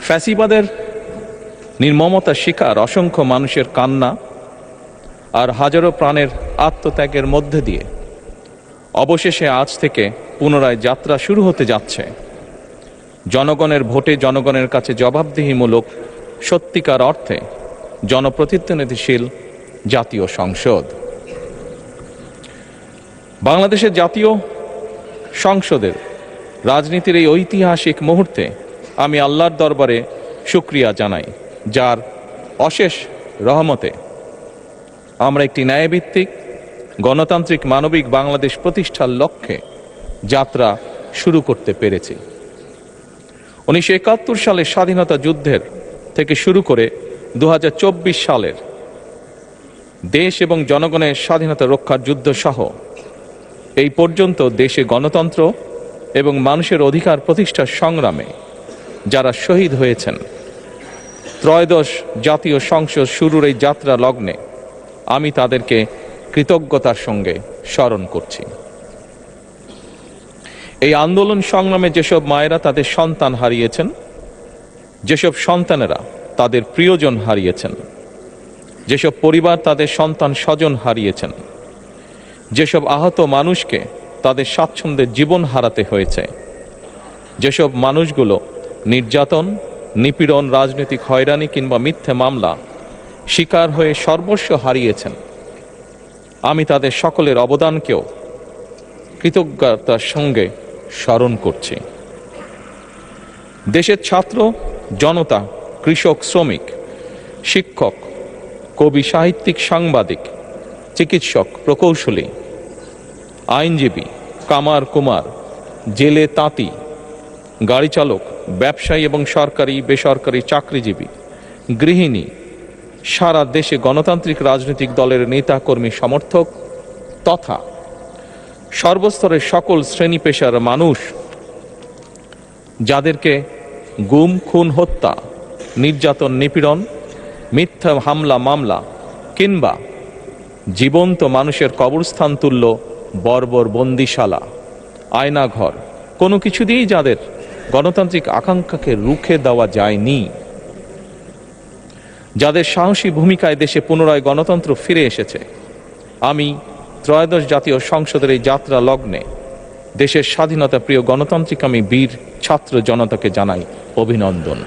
ফ্যাসিবাদের নির্মমতার শিকার অসংখ্য মানুষের কান্না আর হাজারো প্রাণের আত্মত্যাগের মধ্যে দিয়ে অবশেষে আজ থেকে পুনরায় যাত্রা শুরু হতে যাচ্ছে জনগণের ভোটে জনগণের কাছে জবাবদিহিমূলক সত্যিকার অর্থে জনপ্রতিনিধিশীল জাতীয় সংসদ। বাংলাদেশের জাতীয় সংসদের রাজনীতির এই ঐতিহাসিক মুহূর্তে আমি আল্লাহর দরবারে শুকরিয়া জানাই, যার অশেষ রহমতে আমরা একটি ন্যায়ভিত্তিক গণতান্ত্রিক মানবিক বাংলাদেশ প্রতিষ্ঠার লক্ষ্যে যাত্রা শুরু করতে পেরেছি। 1971 সালের স্বাধীনতা যুদ্ধের থেকে শুরু করে 2024 সালের দেশ এবং জনগণের স্বাধীনতা রক্ষার যুদ্ধ সহ এই পর্যন্ত দেশে গণতন্ত্র এবং মানুষের অধিকার প্রতিষ্ঠার সংগ্রামে যারা শহীদ হয়েছেন, ত্রয়োদশ জাতীয় সংসদ শুরুর এই যাত্রা লগ্নে আমি তাদেরকে কৃতজ্ঞতার সঙ্গে স্মরণ করছি। এই আন্দোলন সংগ্রামে যেসব মায়েরা তাদের সন্তান হারিয়েছেন, যেসব সন্তানেরা তাদের প্রিয়জন হারিয়েছেন, যেসব পরিবার তাদের সন্তান স্বজন হারিয়েছেন, যেসব আহত মানুষকে তাদের স্বাচ্ছন্দ্যের জীবন হারাতে হয়েছে, যেসব মানুষগুলো নির্যাতন, নিপীড়ন, রাজনৈতিক হয়রানি কিংবা মিথ্যে মামলা শিকার হয়ে সর্বস্ব হারিয়েছেন, আমি তাদের সকলের অবদানকেও কৃতজ্ঞতার সঙ্গে স্মরণ করছি। দেশের ছাত্র জনতা, কৃষক, শ্রমিক, শিক্ষক, কবি, সাহিত্যিক, সাংবাদিক, চিকিৎসক, প্রকৌশলী, আইনজীবী, কামার কুমার, জেলে তাঁতি, গাড়ি চালক, ব্যবসায়ী এবং সরকারি বেসরকারি চাকরিজীবী, গৃহিণী, সারা দেশে গণতান্ত্রিক রাজনৈতিক দলের নেতা কর্মী সমর্থক তথা সর্বস্তরের সকল শ্রেণী পেশার মানুষ যাদেরকে গুম, খুন, হত্যা, নির্যাতন, নিপীড়ন, মিথ্যা হামলা মামলা কিংবা জীবন্ত মানুষের কবরস্থান তুল্য বর্বর বন্দিশালা, আয়নাঘর, কোনো কিছু দিয়েই যাদের গণতান্ত্রিক আকাঙ্ক্ষাকে রুখে দেওয়া যায়নি, যাদের সাহসী ভূমিকায় দেশে পুনরায় গণতন্ত্র ফিরে এসেছে, আমি ত্রয়োদশ জাতীয় সংসদের এই যাত্রা লগ্নে দেশের স্বাধীনতা প্রিয় গণতান্ত্রিক আমি বীর ছাত্র জনতাকে জানাই অভিনন্দন।